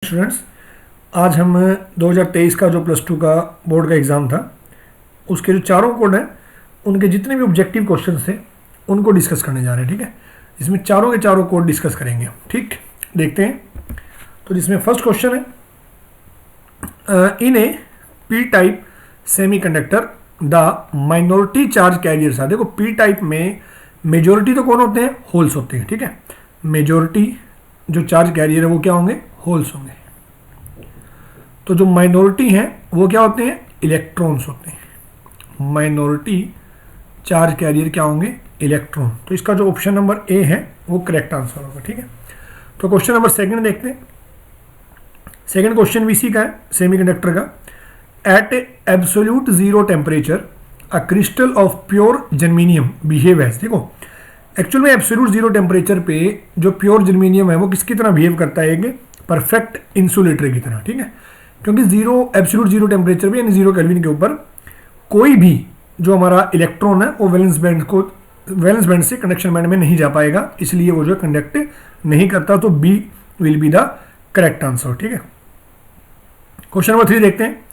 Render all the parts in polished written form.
Students, आज हम 2023 का जो प्लस टू का बोर्ड का एग्ज़ाम था उसके जो चारों कोड हैं उनके जितने भी ऑब्जेक्टिव क्वेश्चंस थे उनको डिस्कस करने जा रहे हैं। ठीक है, इसमें चारों के चारों कोड डिस्कस करेंगे। ठीक, देखते हैं। तो जिसमें फर्स्ट क्वेश्चन है, in a P type semiconductor the minority charge carriers are. देखो, पी टाइप में मेजोरिटी तो कौन होते हैं? होल्स होते हैं। ठीक है, मेजोरिटी जो चार्ज कैरियर है वो क्या होंगे? होल्स होंगे। तो जो माइनॉरिटी हैं वो क्या होते हैं? इलेक्ट्रॉन्स होते हैं। माइनॉरिटी चार्ज कैरियर क्या होंगे? इलेक्ट्रॉन। तो इसका जो ऑप्शन नंबर ए है वो करेक्ट आंसर होगा। ठीक है, तो क्वेश्चन नंबर सेकंड देखते हैं। सेकंड क्वेश्चन भी इसी का है, सेमीकंडक्टर का। At absolute zero temperature a crystal of pure germanium behave as. देखो, एक्चुअल में एब्सोल्यूट जीरो टेम्परेचर पे जो प्योर जर्मेनियम है वो किसकी तरह बिहेव करता है? एक परफेक्ट इंसुलेटर की तरह। ठीक है, क्योंकि एब्सोल्यूट जीरो टेम्परेचर पे यानी जीरो केल्विन के ऊपर कोई भी जो हमारा इलेक्ट्रॉन है वो वैलेंस बैंड से कंडक्शन बैंड में नहीं जा पाएगा, इसलिए वो जो कंडक्ट नहीं करता। तो B will be the correct answer. ठीक है, क्वेश्चन नंबर 3 देखते हैं।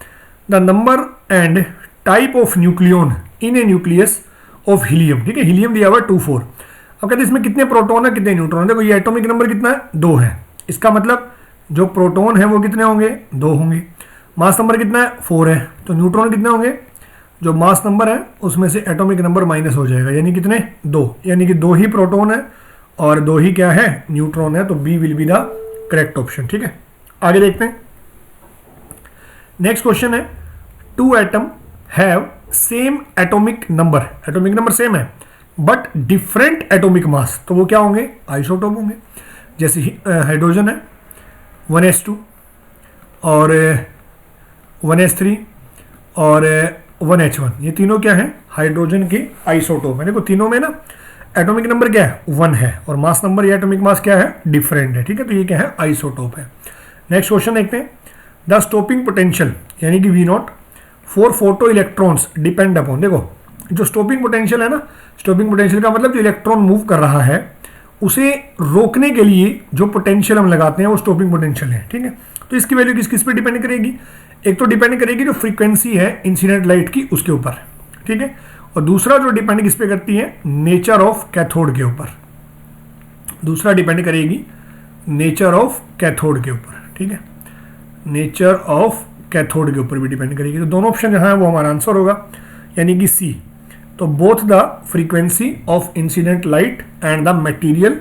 The number and type of nucleon in a nucleus of helium. ठीक है, हीलियम दिया हुआ 2,4। अब कहते हैं इसमें कितने प्रोटॉन है कितने न्यूट्रॉन है। देखो, ये एटॉमिक नंबर कितना है? 2 है। इसका मतलब जो प्रोटॉन है वो कितने होंगे? 2 होंगे। मास नंबर कितना है? 4 है। तो न्यूट्रॉन कितने होंगे? जो मास नंबर है उसमें से एटॉमिक नंबर माइनस हो जाएगा, यानी कितने? 2। यानी कि 2 ही प्रोटॉन है और 2 ही क्या है? न्यूट्रॉन है। तो B will be the correct option. ठीक है, आगे देखते हैं। नेक्स्ट क्वेश्चन है, 2 atom have same atomic number same है बट डिफरेंट एटॉमिक मास। तो वो क्या होंगे? आइसोटोप होंगे। जैसे हाइड्रोजन है 1s2 और 1s3 और 1h1, ये तीनों क्या है? हाइड्रोजन के आइसोटोप है। देखो, तीनों में ना एटॉमिक नंबर क्या है? 1 है और मास नंबर या एटॉमिक मास क्या है? डिफरेंट है। ठीक है, तो ये क्या है? आइसोटोप है। नेक्स्ट क्वेश्चन देखते हैं। द स्टॉपिंग पोटेंशियल यानी कि V0 for photo electrons depend upon. देखो, जो स्टॉपिंग पोटेंशियल है ना, स्टॉपिंग पोटेंशियल का मतलब जो इलेक्ट्रॉन मूव कर रहा है उसे रोकने के लिए जो पोटेंशियल हम लगाते हैं वो स्टॉपिंग पोटेंशियल है। ठीक है, तो इसकी वैल्यू किस किस पे डिपेंड करेगी? एक तो डिपेंड करेगी जो फ्रीक्वेंसी है इंसिडेंट लाइट की उसके ऊपर। ठीक है, और दूसरा जो डिपेंड किस पे करती है? नेचर ऑफ कैथोड के ऊपर। दूसरा डिपेंड करेगी नेचर ऑफ कैथोड के ऊपर। ठीक है, नेचर ऑफ कैथोड के ऊपर भी डिपेंड करेगी। तो दोनों ऑप्शन जहाँ है वो हमारा आंसर होगा, यानी कि सी। तो both the frequency of incident light and the material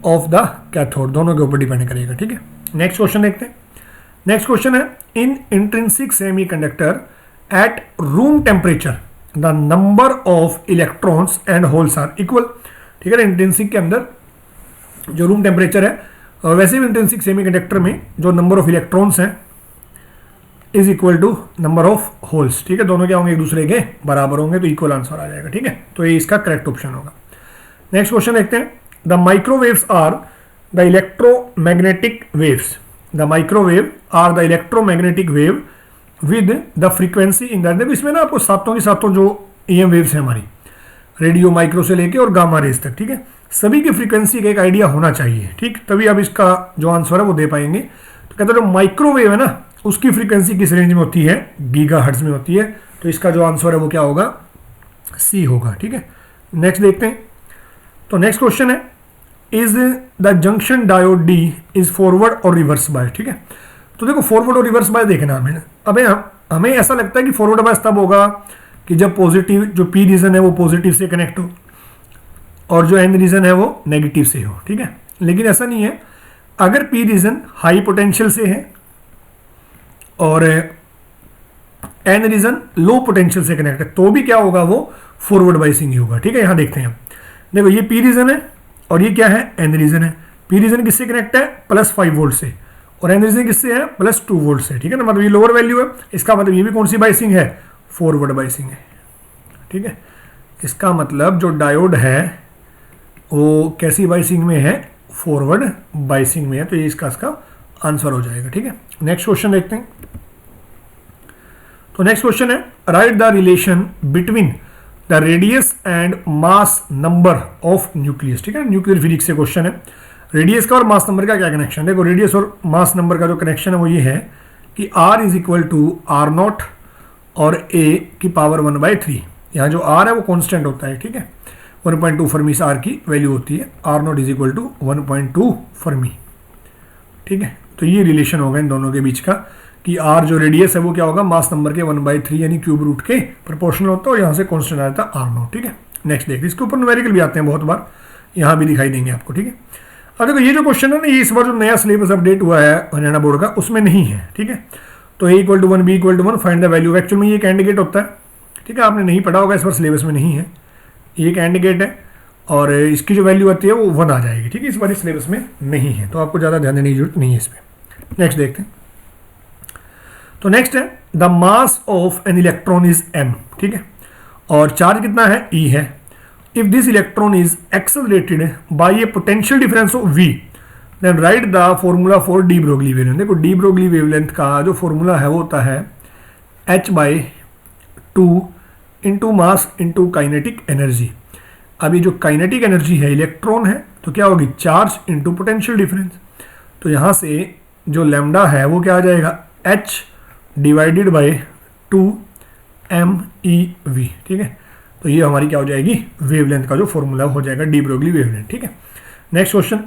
of the cathode, दोनों के ऊपर डिपेंड करेगा। ठीक है, नेक्स्ट क्वेश्चन देखते हैं। नेक्स्ट क्वेश्चन है, in intrinsic semiconductor at room temperature the number of electrons and holes are equal. ठीक है, इंट्रिंसिक के अंदर जो रूम टेम्परेचर है, और वैसे भी इंट्रिंसिक सेमीकंडक्टर में जो नंबर ऑफ इलेक्ट्रॉन्स हैं is equal to number of holes. ठीक है, दोनों क्या होंगे? एक दूसरे के बराबर होंगे, तो इक्वल आंसर आ जाएगा। ठीक है, तो ये इसका करेक्ट ऑप्शन होगा। नेक्स्ट क्वेश्चन देखते हैं। The microwaves are the electromagnetic waves. The microwave are the electromagnetic wave with the frequency in that. देखो, इसमें ना आपको सातों की सातों जो EM वेव्स है हमारी, रेडियो माइक्रो से लेके और गामा रेज तक, ठीक है, सभी की फ्रीक्वेंसी का एक आइडिया होना चाहिए। ठीक, तभी आप इसका जो आंसर है वो दे पाएंगे। तो कहते हैं जो माइक्रोवेव है ना उसकी फ्रीक्वेंसी किस रेंज में होती है? गीगाहर्ट्ज में होती है। तो इसका जो आंसर है वो क्या होगा? सी होगा। ठीक है, नेक्स्ट देखते हैं। तो नेक्स्ट क्वेश्चन है, is the junction diode D is forward और रिवर्स बायस। ठीक है, तो देखो, फॉरवर्ड और रिवर्स बायस देखना हमें। हमें ऐसा लगता है कि फॉरवर्ड बायस तब होगा कि जब पॉजिटिव जो पी रीजन है वो पॉजिटिव से कनेक्ट हो और जो एन रीजन है वो नेगेटिव से हो। ठीक है, लेकिन ऐसा नहीं है। अगर पी रीजन हाई पोटेंशियल से है और एन रीजन लो पोटेंशियल से कनेक्ट है तो भी क्या होगा? वो फॉरवर्ड बाइसिंग ही होगा। ठीक है, यहां देखते हैं। देखो, ये पी रीजन है और ये क्या है? एन रीजन है। पी रीजन किससे कनेक्ट है? +5 वोल्ट से, और एन रीजन किससे है? +2 वोल्ट से। ठीक है ना, मतलब ये लोअर वैल्यू है। इसका मतलब ये भी कौन सी बाइसिंग है? फॉरवर्ड बाइसिंग है। ठीक है, इसका मतलब जो डायोड है वो कैसी बाइसिंग में है? फॉरवर्ड बाइसिंग में है। तो ये इसका आंसर हो जाएगा। ठीक है, नेक्स्ट क्वेश्चन देखते हैं। तो नेक्स्ट क्वेश्चन है, right the relation between the radius and mass number of nucleus. ठीक है, न्यूक्लियर फिजिक्स से क्वेश्चन है। रेडियस का और मास नंबर का क्या कनेक्शन, देखो रेडियस और मास नंबर का जो कनेक्शन है वो ये है कि r is equal to R naught और a की पावर 1/3। यहाँ जो r है वो कांस्टेंट होता है, ठीक है, 1.2 फर्मी से r की वैल्यू होती है, R naught is equal to 1.2 fermi, ठीक है। तो ये रिलेशन होगा इन दोनों के बीच का कि r जो रेडियस है वो क्या होगा, मास नंबर के 1/3 यानी क्यूब रूट के प्रोपोर्शनल होता है और यहाँ से कांस्टेंट आ जाता है आर नॉट, ठीक है। नेक्स्ट देखिए, इसके ऊपर न्यूमेरिकल भी आते हैं बहुत बार, यहाँ भी दिखाई देंगे आपको, ठीक है। अब देखो ये जो क्वेश्चन है ना, ये इस बार जो नया सिलेबस अपडेट हुआ है हरियाणा बोर्ड का उसमें नहीं है, ठीक है। तो a = 1 b = 1 find the value, actual में ये कैंडिडेट होता है, ठीक है, आपने नहीं पढ़ा होगा, इस बार सिलेबस में नहीं है, ये कैंडिडेट है और इसकी जो वैल्यू आती है वो 1 आ जाएगी, ठीक है, इस बार इस सिलेबस में नहीं है, तो आपको ज़्यादा ध्यान देने की जरूरत नहीं है इस पर। नेक्स्ट देखते हैं, तो नेक्स्ट है the mass of an electron is m, ठीक है, और चार्ज कितना है, e है। If this electron is accelerated by a potential difference of v, then write the formula for de Broglie wavelength। देखो de Broglie wavelength का जो formula है वो होता है h/2 into mass into kinetic energy. अब ये जो काइनेटिक एनर्जी है इलेक्ट्रॉन है तो क्या होगी, चार्ज इंटू पोटेंशियल डिफरेंस। तो यहाँ से जो लैम्डा है वो क्या आ जाएगा, h डिवाइडेड बाई 2m/ev, ठीक है। तो ये हमारी क्या हो जाएगी, वेवलेंथ का जो फॉर्मूला हो जाएगा डी ब्रोगली वेवलेंथ, ठीक है। Next question,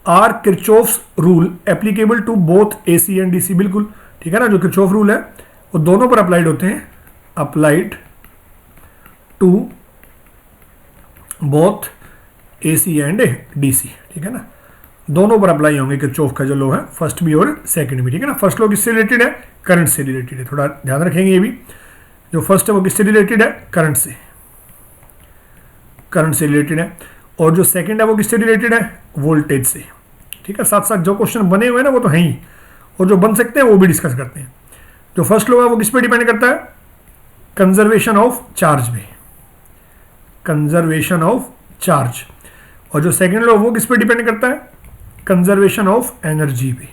are Kirchhoff's rule applicable to both AC and DC, बिल्कुल ठीक है ना, जो किरचॉफ रूल है वो दोनों पर अप्लाइड होते हैं, applied to both AC and DC, ठीक है ना, दोनों पर अप्लाई होंगे किरचॉफ का जो लॉ है, फर्स्ट भी और सेकंड भी, ठीक है ना। फर्स्ट लॉ किससे रिलेटेड है, करंट से रिलेटेड है, थोड़ा ध्यान रखेंगे ये भी, जो फर्स्ट है वो किससे रिलेटेड है, करंट से रिलेटेड है, और जो सेकंड है वो किससे रिलेटेड है, वोल्टेज से, ठीक है। साथ साथ जो क्वेश्चन बने हुए हैं ना वो तो हैं ही, और जो बन सकते हैं वो भी डिस्कस करते हैं। जो फर्स्ट लॉ है वो किस पे डिपेंड करता है, कंजर्वेशन ऑफ चार्ज पे, कंजर्वेशन ऑफ चार्ज, और जो सेकंड लॉ वो किस पे डिपेंड करता है, कंजर्वेशन ऑफ एनर्जी पे,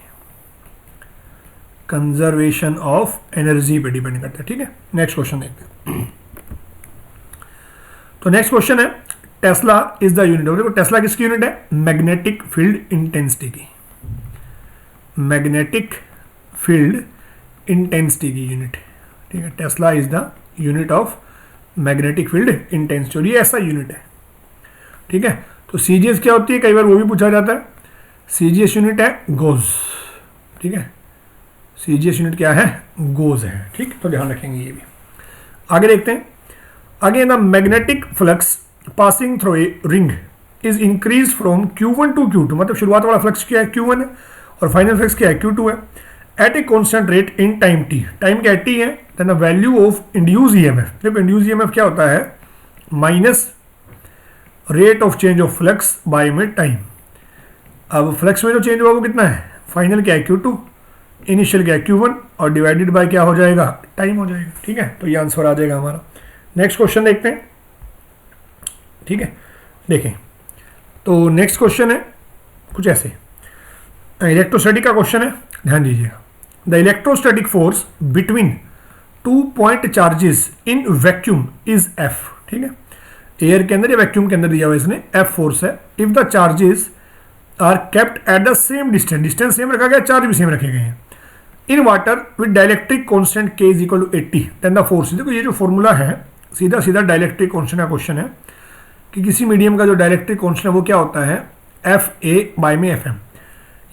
कंजर्वेशन ऑफ एनर्जी पे डिपेंड करता है, ठीक है। नेक्स्ट क्वेश्चन देखते हैं, तो नेक्स्ट क्वेश्चन है Tesla is the unit of, देखो टेस्ला किसकी यूनिट है, मैग्नेटिक फील्ड इंटेंसिटी की, मैग्नेटिक फील्ड इंटेंसिटी की यूनिट, ठीक है। Tesla is the unit of magnetic field intensity, और ये ऐसा यूनिट है, ठीक है। तो सीजीएस क्या होती है, कई बार वो भी पूछा जाता है, सीजीएस यूनिट है गोज, ठीक है, सीजीएस यूनिट क्या है, गोज है, ठीक, तो ध्यान रखेंगे ये भी। आगे देखते हैं, again the magnetic flux passing through a ring is increase from Q1 to Q2, मतलब शुरुआत वाला फ्लक्स क्या है, Q1 है, और फाइनल फ्लक्स क्या है, Q2 है, at a constant rate in time t, time क्या है, t है, then the value of induce EMF, देखो इंड्यूस ईएमएफ क्या होता है, minus rate of change of flux by में टाइम। अब फ्लक्स में जो चेंज हुआ वो कितना है, फाइनल क्या है Q2, इनिशियल क्या है Q1, और डिवाइडेड बाय क्या हो जाएगा, टाइम हो जाएगा, ठीक है। तो ये आंसर आ जाएगा हमारा। नेक्स्ट क्वेश्चन देखते हैं, ठीक है, देखें तो नेक्स्ट क्वेश्चन है कुछ ऐसे, इलेक्ट्रोस्टैटिक का क्वेश्चन है, ध्यान दीजिएगा। The electrostatic force between 2 point charges in vacuum is F, ठीक है, एयर के अंदर या वैक्यूम के अंदर दिया हुआ इसने F फोर्स है, if the charges are kept at the same distance, distance same रखा गया, चार्ज भी सेम रखे गए हैं, in water with dielectric constant K is equal to 80, then the force, देखो ये जो फॉर्मूला है सीधा सीधा डाइलेक्ट्रिक कॉन्स्टेंट का क्वेश्चन है कि किसी मीडियम का जो डाइलेक्ट्रिक कॉन्स्टेंट है वो क्या होता है, FA बाय में FM।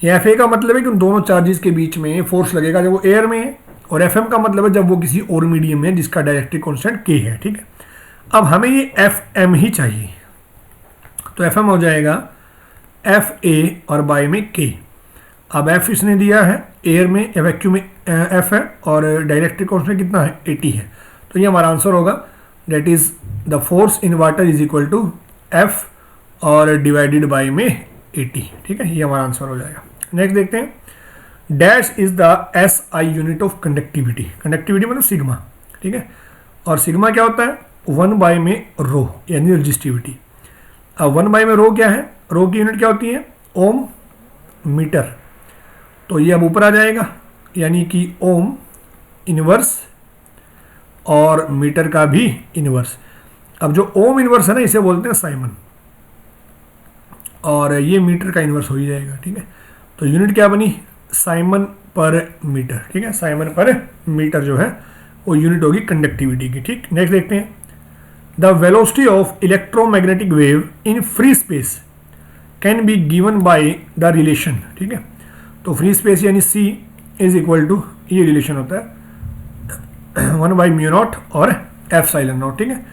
ये FA का मतलब है कि उन दोनों चार्जेस के बीच में फोर्स लगेगा जब वो एयर में है, और FM का मतलब है जब वो किसी और मीडियम में जिसका डाइलेक्ट्रिक कॉन्स्टेंट K है, ठीक है। अब हमें ये FM ही चाहिए, तो FM हो जाएगा FA और बाय में K। अब F इसने दिया है, एयर में या वैक्यूम में F है, और डाइलेक्ट्रिक कॉन्स्टेंट कितना है, 80 है, तो ये हमारा आंसर होगा, that is the force in water is equal to F और डिवाइडेड बाय में 80, ठीक है, ये हमारा आंसर हो जाएगा। नेक्स्ट देखते हैं, dash is the SI unit of conductivity, conductivity मतलब सिग्मा, ठीक है, और सिग्मा क्या होता है, 1 बाय में रो यानी रजिस्टिविटी। अब 1 बाय में रो क्या है, रो की यूनिट क्या होती है, ओम मीटर, तो ये अब ऊपर आ जाएगा, यानी कि ओम इनवर्स और मीटर का भी इनवर्स। अब जो ओम इनवर्स है ना इसे बोलते हैं साइमन, और ये मीटर का इन्वर्स हो ही जाएगा, ठीक है। तो यूनिट क्या बनी, साइमन पर मीटर, ठीक है, साइमन पर मीटर जो है वो यूनिट होगी कंडक्टिविटी की, ठीक। नेक्स्ट देखते हैं, the velocity of electromagnetic wave in free space can be given by the relation, ठीक है। तो फ्री स्पेस यानी c इज इक्वल टू, ये रिलेशन होता है 1/μ0 और एप्सिलॉन0, ठीक है।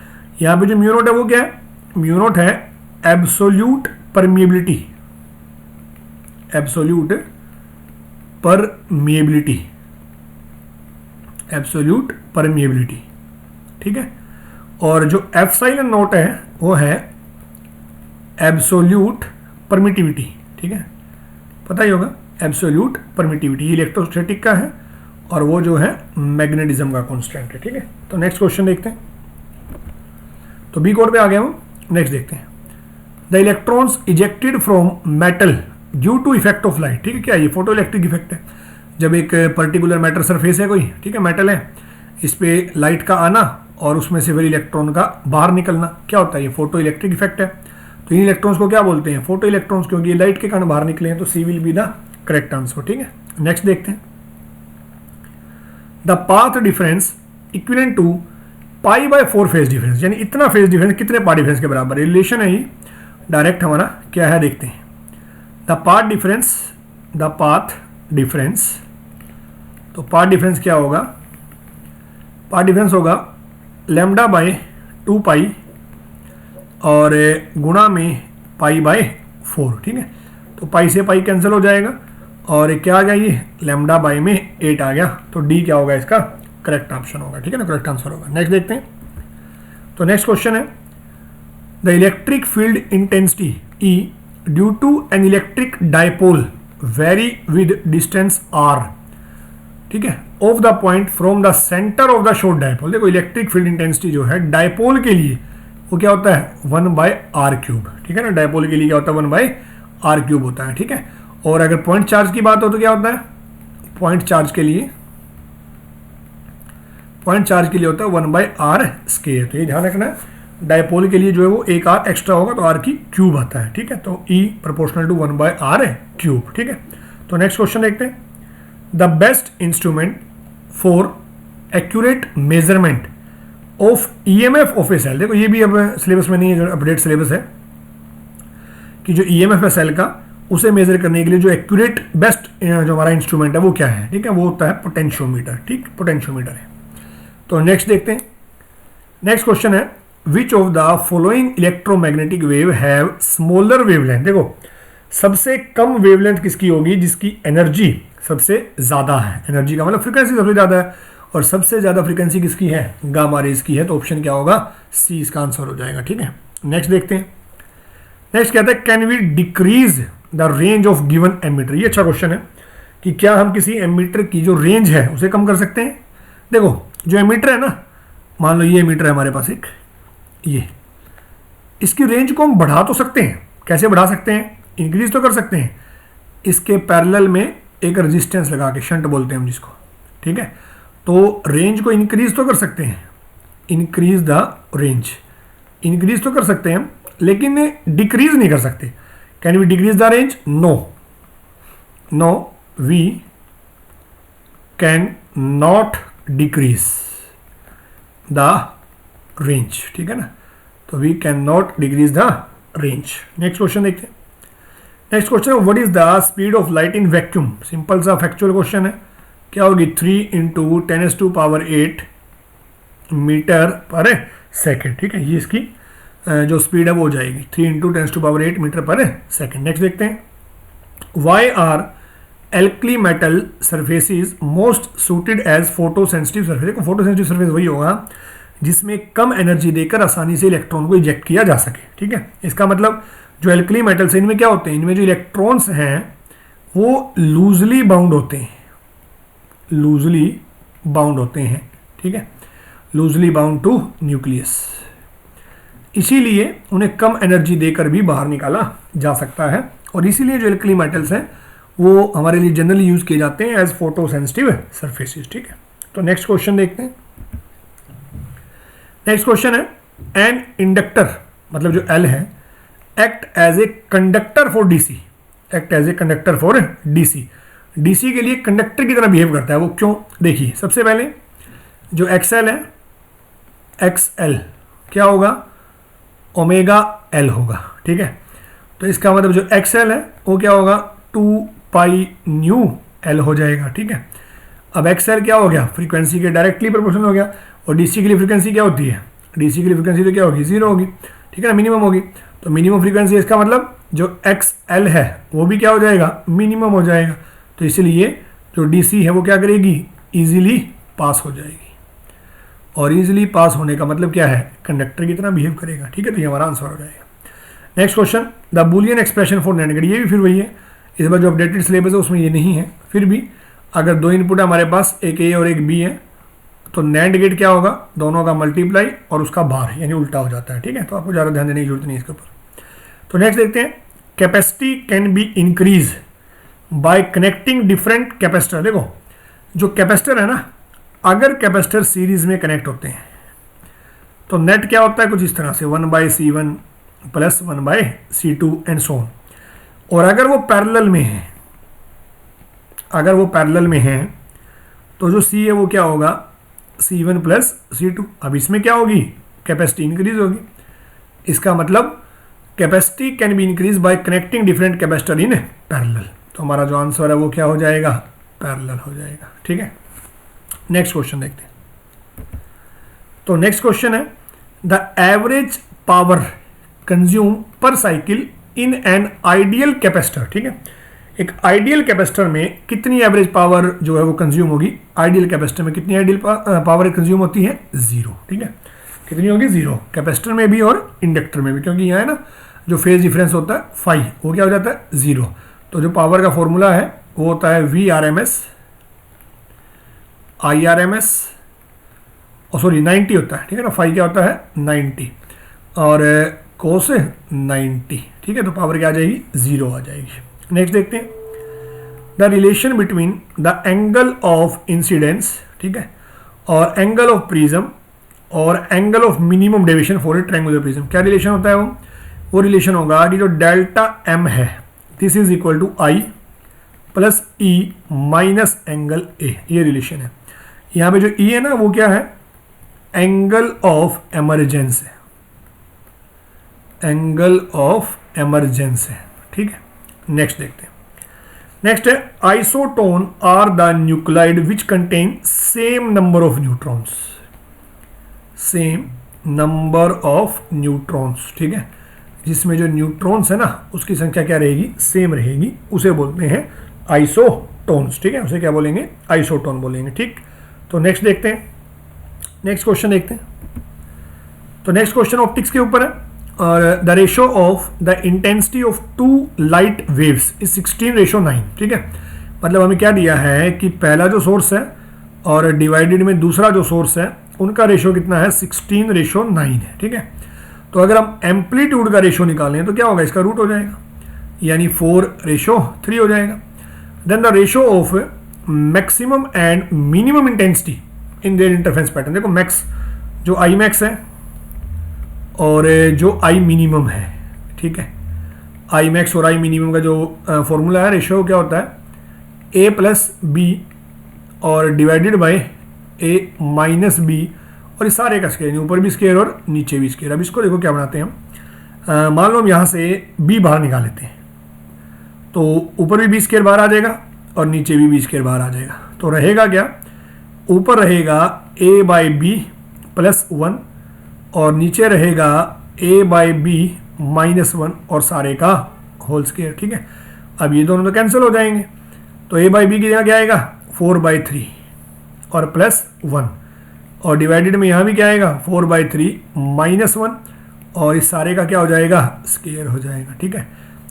यहाँ पे जो μ0 है वो क्या है, μ0 है absolute permeability, absolute permeability, absolute permeability, ठीक है। और जो एप्सिलॉन0 है वो है एब्सोल्यूट परमिटिविटी, ठीक है, पता ही होगा एब्सोल्यूट परमिटिविटी, ये इलेक्ट्रोस्टैटिक का है और वो जो है मैग्नेटिज्म का कांस्टेंट है, ठीक है। तो नेक्स्ट क्वेश्चन देखते हैं, तो बी कोड पे आ गया हम। नेक्स्ट देखते हैं, the electrons ejected from metal due to effect of light, ठीक है। क्या ये फोटो इलेक्ट्रिक इफेक्ट है, जब एक पर्टिकुलर मैटर सरफेस है कोई, ठीक है, मेटल है, इस पे लाइट का आना और उसमें से फिर इलेक्ट्रॉन का बाहर निकलना, क्या होता है, ये फोटो इलेक्ट्रिक इफेक्ट है। तो इन इलेक्ट्रॉन्स को क्या बोलते हैं, फोटो इलेक्ट्रॉन्स, क्योंकि ये लाइट के कारण बाहर निकले हैं, तो C will be the correct answer, ठीक है। नेक्स्ट देखते हैं, the path difference equivalent to π/4 phase difference, यानी इतना फेज डिफरेंस कितने पाथ डिफरेंस के बराबर है, रिलेशन है ये डायरेक्ट हमारा क्या है, देखते हैं। The path difference, the path difference, तो पाथ डिफरेंस क्या होगा, पाथ डिफरेंस होगा λ/2π और गुणा में π/4, ठीक है। तो पाई से पाई कैंसिल हो जाएगा और क्या आ गया, ये λ/8 आ गया, तो डी क्या होगा इसका करेक्ट ऑप्शन होगा, ठीक है ना, करेक्ट आंसर होगा। नेक्स्ट देखते हैं, तो नेक्स्ट क्वेश्चन है, the electric field intensity E due to an electric dipole vary with distance r, ठीक है, of the point from the centre of the short dipole. देखो इलेक्ट्रिक फील्ड इंटेंसिटी जो है डायपोल के लिए वो क्या होता है 1/r³, ठीक है ना, डायपोल के लिए क्या होता है 1/r³ होता है, ठीक है। और अगर पॉइंट चार्ज की बात हो तो क्या होता है, पॉइंट चार्ज के लिए होता है 1/r²। तो ये ध्यान रखना है, डायपोल के लिए जो है वो एक r एक्स्ट्रा होगा तो r³ आता है, ठीक है। तो E प्रोपोर्शनल टू 1/r³, ठीक है। तो नेक्स्ट क्वेश्चन देखते हैं, the best instrument for accurate measurement of EMF of a cell. देखो ये भी अब सिलेबस में नहीं है, जो अपडेट सिलेबस है कि जो EMF है सेल का, उसे मेजर करने के लिए जो एक्यूरेट बेस्ट जो हमारा इंस्ट्रूमेंट है वो क्या है, ठीक है, वो होता है पोटेंशियोमीटर, ठीक, पोटेंशियोमीटर है। तो नेक्स्ट देखते हैं, नेक्स्ट क्वेश्चन है, which of the following electromagnetic wave have smaller wavelength. देखो सबसे कम वेवलेंथ किसकी होगी, जिसकी एनर्जी सबसे ज़्यादा है, एनर्जी का मतलब फ्रीक्वेंसी सबसे ज़्यादा है, और सबसे ज़्यादा फ्रीक्वेंसी किसकी है, गामा रेज की है। तो ऑप्शन क्या होगा, सी इसका आंसर हो जाएगा, ठीक है। नेक्स्ट देखते हैं, नेक्स्ट कहता है, can we decrease the range of given ammeter. ये अच्छा क्वेश्चन है कि क्या हम किसी एमीटर की जो रेंज है उसे कम कर सकते हैं। देखो जो एमीटर है ना, मान लो ये एमीटर है हमारे पास एक, ये इसकी रेंज को हम बढ़ा तो सकते हैं, कैसे बढ़ा सकते हैं, इंक्रीज तो कर सकते हैं, इसके पैरेलल में एक रेजिस्टेंस लगा के, शंट बोलते हैं हम जिसको, ठीक है। तो रेंज को इंक्रीज तो कर सकते हैं, इंक्रीज द रेंज, इंक्रीज तो कर सकते हैं हम, लेकिन डिक्रीज नहीं कर सकते। Can we decrease the range, no, no we can not decrease the range, ठीक है ना, तो we can not decrease the range. Next question देखते हैं, नेक्स्ट क्वेश्चन है, what is the speed of light in vacuum. Simple सा factual question है, क्या होगी 3 × 10⁸ मीटर पर सेकेंड, ठीक है, ये इसकी जो स्पीड है वो हो जाएगी 3 × 10⁸ मीटर पर सेकेंड। नेक्स्ट देखते हैं, why are alkali metal surfaces most suited as photo sensitive surface. देखो फोटो सेंसिटिव सर्फेस वही होगा जिसमें कम एनर्जी देकर आसानी से इलेक्ट्रॉन को इजेक्ट किया जा सके, ठीक है। इसका मतलब जो एल्कली मेटल्स हैं इनमें क्या होते हैं, इनमें जो इलेक्ट्रॉन्स हैं वो लूजली बाउंड होते हैं, लूजली बाउंड होते हैं, ठीक है, लूजली बाउंड टू न्यूक्लियस, इसीलिए उन्हें कम एनर्जी देकर भी बाहर निकाला जा सकता है, और इसीलिए जो एल्कली मेटल्स हैं वो हमारे लिए जनरली यूज किए जाते हैं एज फोटो सेंसिटिव सरफेसेस, ठीक है। तो नेक्स्ट क्वेश्चन देखते हैं, नेक्स्ट क्वेश्चन है, एन इंडक्टर, मतलब जो एल है, act as a conductor for DC, act as a conductor for DC, DC के लिए कंडक्टर की तरह बिहेव करता है वो। क्यों? देखिए, सबसे पहले जो एक्सएल है, एक्सएल क्या होगा, ओमेगा एल होगा, ठीक है। तो इसका मतलब जो एक्सएल है वो क्या होगा, 2 पाई न्यू एल हो जाएगा, ठीक है। अब एक्सएल क्या हो गया, फ्रीक्वेंसी के डायरेक्टली प्रोपोर्शनल हो गया, और डीसी के लिए फ्रीक्वेंसी क्या होती है, डीसी के लिए फ्रीक्वेंसी तो क्या होगी, 0 होगी, ठीक है ना, मिनिमम होगी। तो मिनिमम फ्रीक्वेंसी, इसका मतलब जो एक्सएल है वो भी क्या हो जाएगा, मिनिमम हो जाएगा। तो इसलिए जो डीसी है वो क्या करेगी, ईजिली पास हो जाएगी, और ईजिली पास होने का मतलब क्या है, कंडक्टर की तरह बिहेव करेगा, ठीक है। तो ये हमारा आंसर हो जाएगा। Next question, the Boolean expression for NAND gate, ये भी फिर वही है, इस बार जो अपडेटेड सिलेबस है उसमें ये नहीं है, फिर भी अगर दो इनपुट है हमारे पास, एक ए और एक बी है, तो नैंड गेट क्या होगा, दोनों का मल्टीप्लाई और उसका बार यानी उल्टा हो जाता है, ठीक है। तो आपको ज़्यादा ध्यान देने की जरूरत नहीं है इसके ऊपर। तो नेक्स्ट देखते हैं, capacity can be increase by connecting different capacitor. देखो जो कैपेसिटर है ना, अगर कैपेसिटर सीरीज में कनेक्ट होते हैं तो नेट क्या होता है, कुछ इस तरह से 1/C1 plus 1/C2 and so on. और अगर वो पैरेलल में है, अगर वो पैरेलल में है तो जो C है वो क्या होगा, C1 प्लस C2। अब इसमें क्या होगी, कैपेसिटी इंक्रीज होगी। इसका मतलब capacity can be increase by connecting different capacitor in parallel. तो हमारा जो आंसर है वो क्या हो जाएगा, पैरेलल हो जाएगा, ठीक है। नेक्स्ट क्वेश्चन देखते हैं। तो नेक्स्ट क्वेश्चन है, द एवरेज पावर कंज्यूम पर cycle in an ideal capacitor, ठीक है। एक आइडियल कैपेसिटर में कितनी एवरेज पावर जो है वो कंज्यूम होगी, आइडियल कैपेसिटर में कितनी आइडियल पावर कंज्यूम होती है, 0, ठीक है। कितनी होगी, 0, कैपेसिटर में भी और इंडक्टर में भी, क्योंकि यहाँ है ना जो फेज डिफरेंस होता है फाई, वो क्या हो जाता है, 0। तो जो पावर का फॉर्मूला है वो होता है VRMS IRMS, और सॉरी 90 होता है, ठीक है ना, फाई क्या होता है 90 और कोस 90, ठीक है। तो पावर क्या आ जाएगी, 0 आ जाएगी। नेक्स्ट देखते हैं, the relation between the angle of incidence, ठीक है, और एंगल ऑफ प्रिज्म और angle of minimum deviation for a triangular prism. क्या रिलेशन होता है वो रिलेशन होगा कि जो डेल्टा एम है, this is equal to I plus E minus angle A, ये रिलेशन है। यहाँ पे जो ई है ना वो क्या है, एंगल ऑफ एमरजेंस है, एंगल ऑफ एमरजेंस है, ठीक है। नेक्स्ट देखते हैं, नेक्स्ट है, isotone are the nuclide which contain same number of neutrons, same number of neutrons, ठीक है। जिसमें जो न्यूट्रॉन्स है ना उसकी संख्या क्या रहेगी, सेम रहेगी, उसे बोलते हैं आइसोटोन्स, ठीक है। उसे क्या बोलेंगे, आइसोटोन बोलेंगे, ठीक। तो नेक्स्ट देखते हैं, नेक्स्ट क्वेश्चन देखते हैं। तो नेक्स्ट क्वेश्चन ऑप्टिक्स के ऊपर है, और the ratio of the intensity of 2 light waves is 16:9, ठीक है। मतलब हमें क्या दिया है कि पहला जो सोर्स है और डिवाइडेड में दूसरा जो सोर्स है उनका रेशो कितना है, 16:9 है, ठीक है। तो अगर हम एम्पलीट्यूड का रेशो निकालें तो क्या होगा, इसका रूट हो जाएगा, यानी 4:3 हो जाएगा। Then the ratio of maximum and minimum intensity in their interference pattern. देखो मैक्स जो आई मैक्स है और जो आई मिनिमम है, ठीक है। आई मैक्स और आई मिनिमम का जो फॉर्मूला है, रेशो क्या होता है, ए प्लस बी और divided by A minus B, और इस सारे का स्केयर, ऊपर भी स्केयर और नीचे भी स्केयर। अब इसको देखो क्या बनाते हैं हम, मान लो हम यहाँ से बी बाहर निकाल लेते हैं, तो ऊपर भी बी स्केयर बाहर आ जाएगा और नीचे भी बी स्केयर बाहर आ जाएगा। तो रहेगा क्या, ऊपर रहेगा ए बाई बी प्लस 1 और नीचे रहेगा ए बाई बी माइनस 1 और सारे का होल स्केयर, ठीक है। अब ये दोनों तो कैंसिल हो जाएंगे, तो ए बाई बी की जगह क्या आएगा, 4/3 और प्लस 1, और डिवाइडेड में यहाँ भी क्या आएगा, 4/3 माइनस 1 और इस सारे का क्या हो जाएगा, स्केयर हो जाएगा, ठीक है।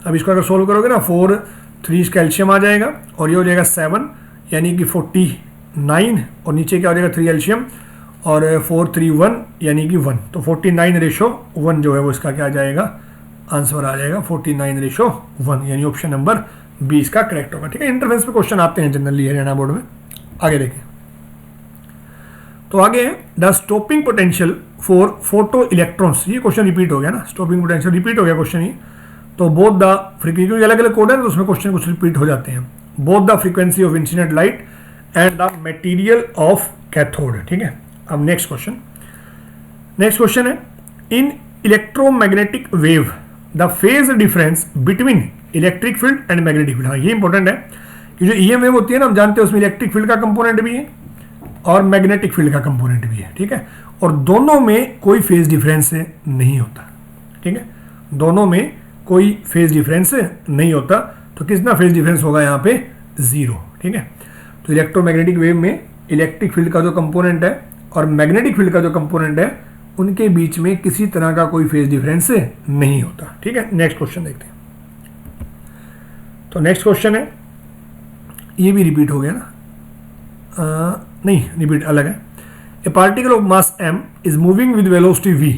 अब इसको अगर सोल्व करोगे ना, 4 3 कैल्शियम आ जाएगा और ये हो जाएगा 7 यानी कि 49, और नीचे क्या हो जाएगा 3 एल्शियम और 4 3 1 यानी कि 1, तो 49:1 जो है वो इसका क्या आ जाएगा, आंसर आ जाएगा 49:1, यानी ऑप्शन नंबर बी इसका करेक्ट होगा, ठीक है। इंटरफेरेंस पे क्वेश्चन आते हैं जनरली हरियाणा बोर्ड में। आगे देखें, तो आगे the stopping potential for photo electrons, ये क्वेश्चन रिपीट हो गया ना, स्टॉपिंग पोटेंशियल रिपीट हो गया क्वेश्चन, ये तो बोथ द फ्रीक्वेंसी, क्योंकि अलग अलग कोड है तो उसमें क्वेश्चन कुछ रिपीट हो जाते हैं। Both the frequency of incident light and the material of cathode, ठीक है। अब नेक्स्ट क्वेश्चन है in electromagnetic wave the phase difference between electric field and magnetic field. हाँ, ये इंपॉर्टेंट है कि जो ईएम वेव होती है ना, हम जानते हैं उसमें इलेक्ट्रिक फील्ड का कंपोनेंट भी है और मैग्नेटिक फील्ड का कंपोनेंट भी है, ठीक है। और दोनों में कोई फेज डिफरेंस नहीं होता, ठीक है, दोनों में कोई फेज डिफरेंस नहीं होता। तो कितना फेज डिफरेंस होगा यहाँ पे? 0, ठीक है। तो इलेक्ट्रोमैग्नेटिक वेव में इलेक्ट्रिक फील्ड का जो कंपोनेंट है और मैग्नेटिक फील्ड का जो कंपोनेंट है उनके बीच में किसी तरह का कोई फेज डिफरेंस नहीं होता, ठीक है। नेक्स्ट क्वेश्चन देखते हैं। तो नेक्स्ट क्वेश्चन है, ये भी रिपीट हो गया ना, नहीं रिपीट अलग है। ए particle of mass m is moving with velocity v,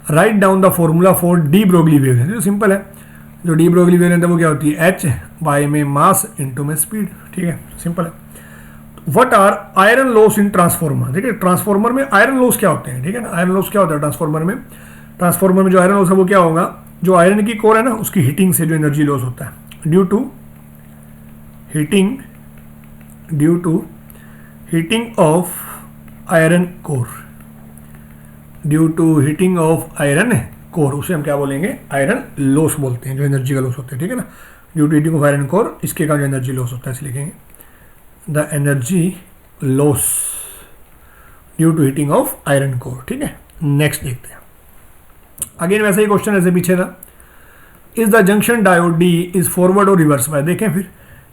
write down the formula for de Broglie wave. जो सिंपल है, जो डी ब्रोगली वेव है वो क्या होती है? h बाय में मास इंटू में स्पीड, ठीक है, सिंपल है। What are iron loss in transformer? देखिए ट्रांसफॉर्मर में आयरन लॉस क्या होते हैं, ठीक है ना। आयरन लॉस क्या होता है ट्रांसफॉर्मर में? ट्रांसफॉर्मर में जो आयरन लॉस है वो क्या होगा? जो आयरन की कोर है ना उसकी हीटिंग से जो एनर्जी लॉस होता है due to heating of iron core, due to heating of iron core, उसे हम क्या बोलेंगे? आयरन लॉस बोलते हैं, जो एनर्जी का लॉस होता है, ठीक है ना। Due to heating of iron core, इसके का जो एनर्जी लॉस होता है इसे लिखेंगे the energy loss due to heating of iron core, ठीक है। नेक्स्ट देखते हैं। अगेन वैसे ही क्वेश्चन ऐसे पीछे था, is the junction diode D is forward और रिवर्स बाय। देखें फिर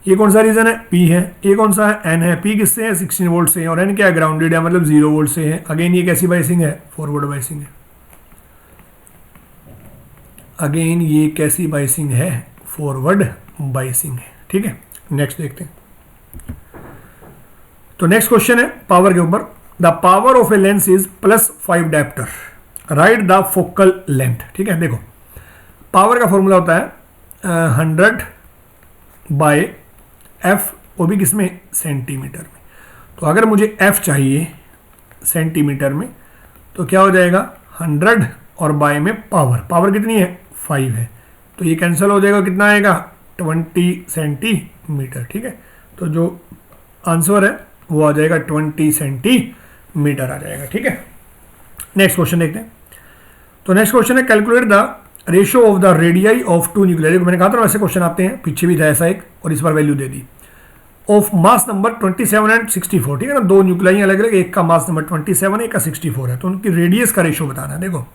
ये कौन सा रीजन है? P है। ये कौन सा है? N है। P किससे है? 16 वोल्ट से है। और N क्या है? ग्राउंडेड है, मतलब 0 वोल्ट से है। अगेन ये कैसी बाइसिंग है? फॉरवर्ड बाइसिंग है। अगेन ये कैसी बाइसिंग है? फॉरवर्ड बाइसिंग है, ठीक है। नेक्स्ट देखते हैं। तो नेक्स्ट क्वेश्चन है पावर के ऊपर, the power of a lens is +5 dioptre, right the focal length, ठीक है। देखो पावर का फॉर्मूला होता है 100/f, वो भी किसमें? सेंटीमीटर में। तो अगर मुझे f चाहिए सेंटीमीटर में तो क्या हो जाएगा? 100 और बाय में पावर कितनी है? 5 है। तो ये कैंसिल हो जाएगा, कितना आएगा? 20 सेंटीमीटर, ठीक है। तो जो आंसर है वो आ जाएगा 20 सेंटीमीटर आ जाएगा, ठीक है। नेक्स्ट क्वेश्चन देखते हैं। तो नेक्स्ट क्वेश्चन है, calculate the ratio of the radii of 2 nuclei. मैंने कहा था वैसे क्वेश्चन आते हैं, पीछे भी था ऐसा एक, और इस बार वैल्यू दे दी। ऑफ मास नंबर 27 एंड 64, ठीक है ना। 2 न्यूक्लियाई अलग अलग, एक का मास नंबर 27 एक का 64 है, तो उनकी रेडियस का रेशियो बताना है। देखो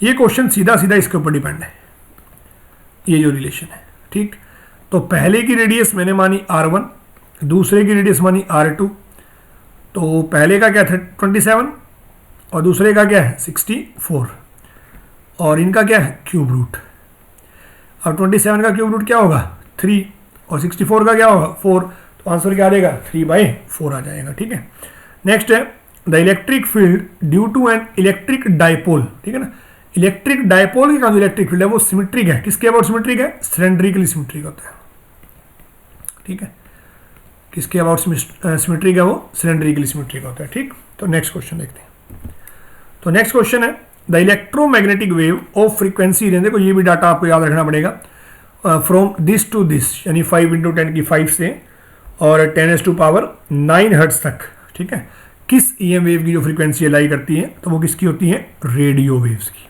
ये क्वेश्चन सीधा सीधा इसके ऊपर डिपेंड है, ये जो रिलेशन है, ठीक। तो पहले की रेडियस मैंने मानी R1, दूसरे की रेडियस मानी R2। तो पहले का क्या था? 27 और दूसरे का क्या है? 64, और इनका क्या है? Cube root. अब 27 का क्यूब रूट क्या होगा? 3, और 64 का क्या होगा? 4। तो आंसर क्या आ जाएगा? 3/4 आ जाएगा, ठीक है। नेक्स्ट है, the electric field due to an electric dipole, ठीक है ना। इलेक्ट्रिक डायपोल का जो इलेक्ट्रिक फील्ड है वो सिमेट्रिक है। किसके अबाउट सिमेट्रिक है? सिलेंड्रिकली सिमेट्रिक होता है, ठीक है। किसके अबाउट सिमेट्रिक है? वो सिलेंड्रिकली सिमेट्रिक होता है, ठीक। तो नेक्स्ट क्वेश्चन देखते हैं। तो नेक्स्ट क्वेश्चन है, the electromagnetic wave of frequency range, देखो ये भी डाटा आपको याद रखना पड़ेगा, फ्रॉम दिस टू दिस, यानी 5 × 10⁵ से और 10⁻⁹ हर्ट्ज तक, ठीक है। किस EM वेव की जो फ्रीक्वेंसी लाई करती है? तो वो किसकी होती है? रेडियो वेव्स की,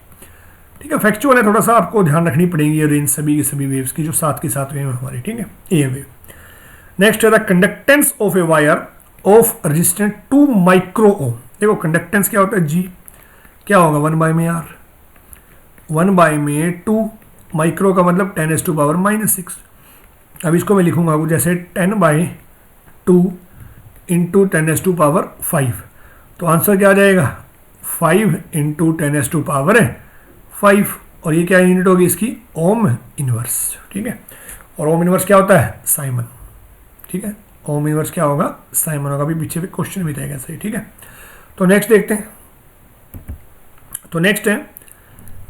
ठीक है। फैक्चुअल है, थोड़ा सा आपको ध्यान रखनी पड़ेगी ये रेंज सभी की सभी वेव्स की जो साथ के साथ वेव हमारी, ठीक है, EM वेव। नेक्स्ट है the conductance of a wire of resistance 2 micro ohm. देखो कंडक्टेंस क्या होता है? G क्या होगा? 1/r, 1/2 माइक्रो का मतलब 10⁻⁻⁶। अब इसको मैं लिखूंगा जैसे 10/2 × 10⁵ तो आंसर क्या आ जाएगा? 5 × 10⁵ और ये क्या यूनिट होगी इसकी? ओम इनवर्स, ठीक है। और ओम इनवर्स क्या होता है? साइमन, ठीक है। ओम इनवर्स क्या होगा? साइमन होगा। अभी पीछे भी क्वेश्चन भी रहेगा सही, ठीक है। तो नेक्स्ट देखते हैं। तो नेक्स्ट है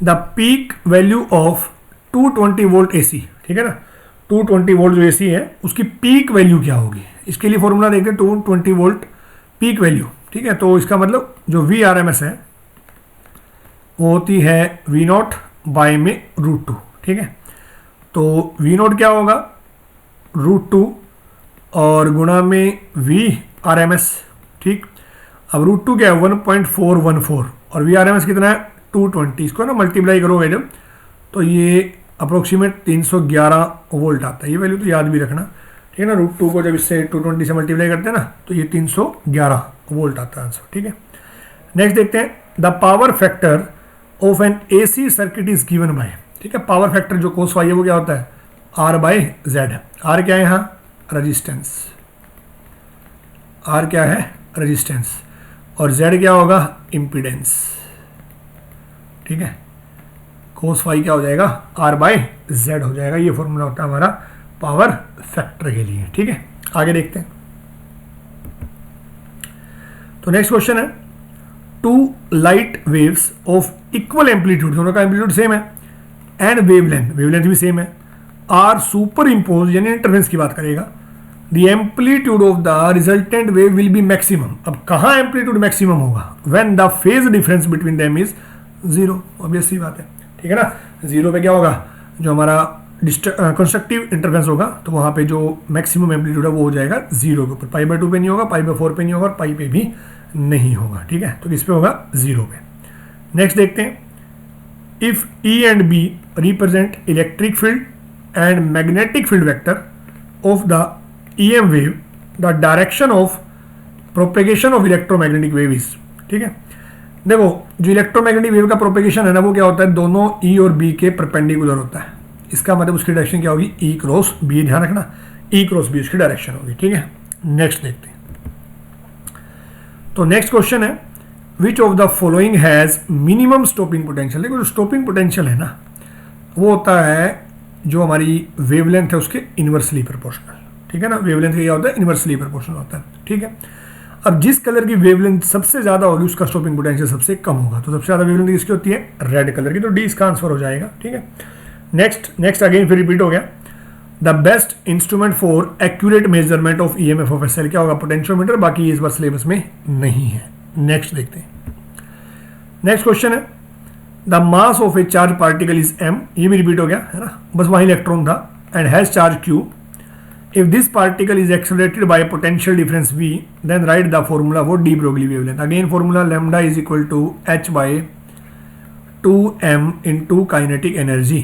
the peak value of 220 volt AC, ठीक है ना। 220 वोल्ट जो AC है उसकी पीक वैल्यू क्या होगी? इसके लिए फॉर्मूला देखते हैं, 220 वोल्ट पीक वैल्यू, ठीक है। तो इसका मतलब जो VRMS है वो होती है V0 बाय में √2, ठीक है। तो वी नोट क्या होगा, √2 और गुणा में VRMS, ठीक। अब √2 क्या है 1.414 और VRMS कितना है 220, इसको ना मल्टीप्लाई करोगे जब तो ये अप्रोक्सीमेट 311 वोल्ट आता है। ये वैल्यू तो याद भी रखना, ठीक है ना। √2 को जब इससे 220 से मल्टीप्लाई करते हैं ना तो ये 311 वोल्ट आता है आंसर, ठीक है। नेक्स्ट देखते हैं, the power factor of an AC circuit is given by, ठीक है। पावर फैक्टर जो कोस फाई है वो क्या होता है R/Z। R क्या है यहाँ रजिस्टेंस, R क्या है रजिस्टेंस और Z क्या होगा इम्पीडेंस, ठीक है। कोस फाई क्या हो जाएगा R/Z हो जाएगा। ये फॉर्मूला होता है हमारा पावर फैक्टर के लिए, ठीक है। आगे देखते हैं, तो नेक्स्ट क्वेश्चन है, 2 light waves of equal amplitude, दोनों का एम्पलीट्यूड सेम है, एंड वेवलेंथ भी सेम है, आर सुपर इम्पोज यानी इंटरफेरेंस की बात करेगा, the amplitude of the resultant wave will be maximum. अब कहाँ एम्पलीट्यूड मैक्सिमम होगा, when the phase difference between them is 0, obvious सी बात है, ठीक है ना। 0 पे क्या होगा, जो हमारा कंस्ट्रक्टिव इंटरफेरेंस होगा तो वहाँ पे जो मैक्सिमम एम्पलीट्यूड है वो हो जाएगा 0 के ऊपर, π/2 पे नहीं होगा, π/4 पे नहीं होगा और पाई पे भी नहीं होगा, ठीक है। तो किस पे होगा 0 पे। नेक्स्ट देखते हैं, if E and B represent electric field and magnetic field vector of the EM wave, the direction of propagation of electromagnetic wave is, ठीक है। देखो जो इलेक्ट्रोमैग्नेटिक वेव का प्रोपेगेशन है ना वो क्या होता है, दोनों E और B के परपेंडिकुलर होता है। इसका मतलब उसकी डायरेक्शन क्या होगी E×B, ध्यान रखना E×B उसकी डायरेक्शन होगी, ठीक है। नेक्स्ट देखते हैं, तो नेक्स्ट क्वेश्चन है, which of the following has minimum stopping potential. देखो जो स्टॉपिंग पोटेंशियल है ना वो होता है जो हमारी वेवलेंथ है उसके इनवर्सली प्रोपोर्शनल, ठीक है ना। वेवलेंथ क्या होता है इनवर्सली प्रोपोर्शनल होता है, ठीक है। अब जिस कलर की वेवलेंथ सबसे ज्यादा होगी उसका स्टॉपिंग पोटेंशियल सबसे कम होगा, तो सबसे ज्यादा वेवलेंथ किसकी होती है रेड कलर की, तो डी इसका आंसर हो जाएगा, ठीक है। नेक्स्ट अगेन फिर रिपीट हो गया, the best instrument for accurate measurement of EMF of SL क्या होगा पोटेंशियोमीटर, बाकी इस बार सिलेबस में नहीं है। नेक्स्ट देखते हैं, नेक्स्ट क्वेश्चन है, the mass of A charge particle is m, ये भी रिपीट हो गया है ना, बस वहीं इलेक्ट्रॉन था, and has charge q, if this particle is accelerated by a potential difference v, then write the formula for de Broglie wavelength. Again formula lambda is equal to h by 2m into kinetic energy.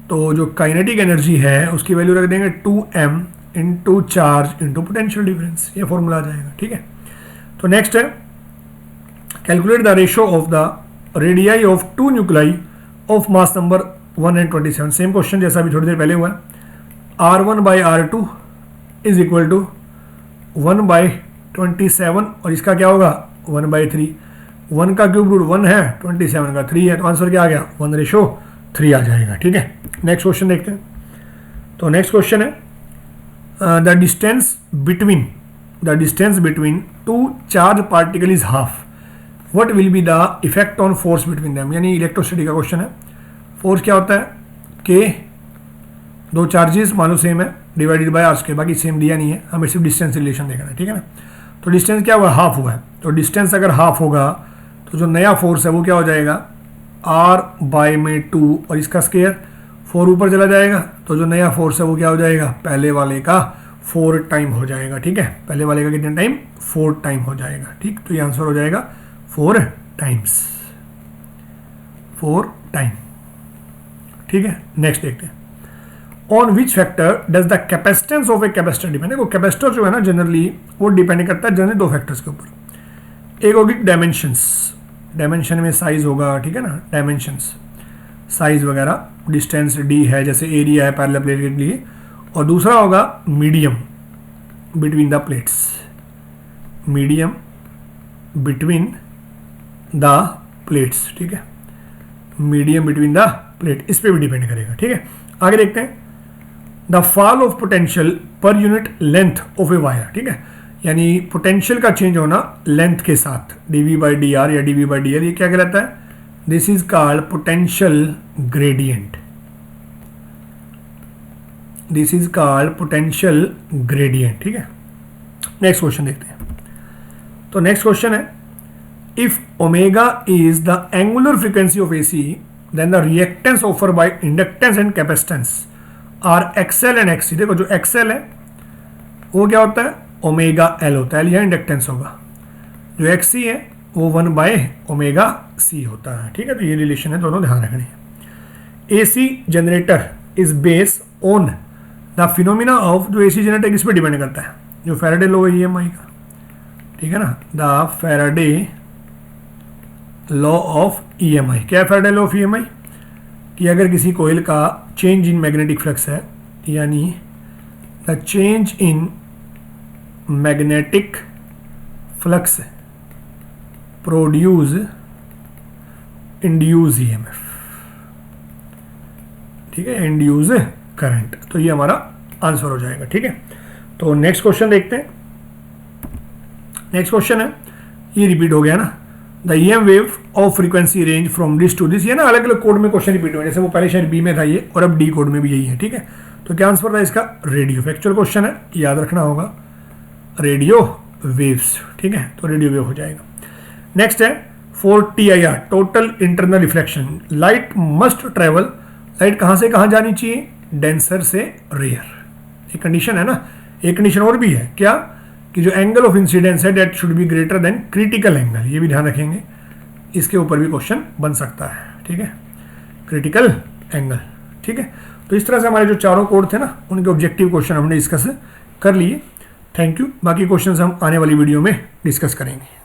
तो जो kinetic energy है उसकी value रख देंगे 2m into charge into potential difference, ये formula आ जाएगा, ठीक है। तो नेक्स्ट है, calculate the ratio of the radii of 2 nuclei of mass number 1 and 27। Same question जैसा भी थोड़ी देर पहले हुआ है, R1/R2 इज इक्वल टू 1/27 और इसका क्या होगा 1/3, 1 का क्यूब रूट 1 है, 27 का 3 है, तो आंसर क्या आ गया 1:3 आ जाएगा, ठीक है। नेक्स्ट क्वेश्चन देखते हैं, तो नेक्स्ट क्वेश्चन है, the distance between 2 charge particle is half, what will be the effect on force between them, यानी इलेक्ट्रोस्टैटिक का क्वेश्चन है। फोर्स क्या होता है K, दो चार्जेस मान लो सेम है, डिवाइडेड बाय R², बाकी सेम दिया नहीं है, हमें सिर्फ डिस्टेंस रिलेशन देखना है, ठीक है ना। तो डिस्टेंस क्या हुआ हाफ हुआ है, तो डिस्टेंस अगर हाफ होगा तो जो नया फोर्स है वो क्या हो जाएगा R/2 और इसका स्क्वायर 4 ऊपर चला जाएगा, तो जो नया फोर्स है वो क्या हो जाएगा पहले वाले का 4 टाइम हो जाएगा, ठीक है। पहले वाले का कितने टाइम 4 टाइम हो जाएगा, ठीक। तो ये आंसर हो जाएगा 4 टाइम्स, 4 टाइम, ठीक है। नेक्स्ट देखते हैं, on which factor does the capacitance of a capacitor depend. देखो कैपेसिटर जो है ना जनरली वो डिपेंड करता है जनरली 2 फैक्टर्स के ऊपर, एक होगी डायमेंशंस, डायमेंशन में साइज होगा, ठीक है ना, डायमेंशंस साइज वगैरह, डिस्टेंस d है जैसे एरिया है पैरेलल प्लेट के लिए, और दूसरा होगा medium between the plates, medium between the plates, ठीक है, मीडियम बिटवीन द प्लेट, इस पे भी डिपेंड करेगा, ठीक है। आगे देखते हैं, the fall of potential per unit length of a wire, ठीक है, यानी पोटेंशियल का चेंज होना लेंथ के साथ, dV/dr या dV/dl, ये क्या कहलाता है, this is called potential gradient, this is called potential gradient, ठीक है। नेक्स्ट क्वेश्चन देखते हैं, तो नेक्स्ट क्वेश्चन है, if omega is the angular frequency of AC then the reactance offer by inductance and capacitance are XL and XC. देखो जो XL है वो क्या होता है, ओमेगा एल होता है, यह इंडक्टेंस होगा। जो एक्ससी है वो 1 बाय ओमेगा सी होता है, ठीक है। तो ये रिलेशन है, दोनों ध्यान रखनी है। AC generator is base on the phenomena of, जो एसी जनरेटर किस पे डिपेंड करता है, जो फैराडे लॉ है ईएमआई का, ठीक है ना, the Faraday law of EMI. क्या है फैराडे लॉ ऑफ ईएमआई, कि अगर किसी कोयल का चेंज इन मैग्नेटिक फ्लक्स है, यानी the change in magnetic flux produce induce EMF, ठीक है, इंड्यूस करंट। तो ये हमारा आंसर हो जाएगा, ठीक है। तो नेक्स्ट क्वेश्चन देखते हैं। नेक्स्ट क्वेश्चन है, ये रिपीट हो गया ना, the EM wave of frequency range from this to this. ये ना अलग अलग कोड में क्वेश्चन रिपीट हुए, जैसे वो पहले शायद बी में था ये, और अब डी कोड में भी यही है, ठीक है। तो क्या आंसर था इसका, रेडियो। फैक्चुअल क्वेश्चन है, याद रखना होगा, रेडियो वेव्स, ठीक है। तो रेडियो वेव हो जाएगा। नेक्स्ट है for TIR, total internal reflection, light must travel, light कहाँ से कहाँ जानी चाहिए, डेंसर से रेयर। एक कंडीशन है ना, एक कंडीशन और भी है, क्या, कि जो एंगल ऑफ इंसिडेंस है that should be greater than critical angle. ये भी ध्यान रखेंगे, इसके ऊपर भी क्वेश्चन बन सकता है, ठीक है, क्रिटिकल एंगल, ठीक है। तो इस तरह से हमारे जो चारों कोड थे ना, उनके ऑब्जेक्टिव क्वेश्चन हमने डिस्कस कर लिए। Thank you. बाकी क्वेश्चन हम आने वाली वीडियो में डिस्कस करेंगे।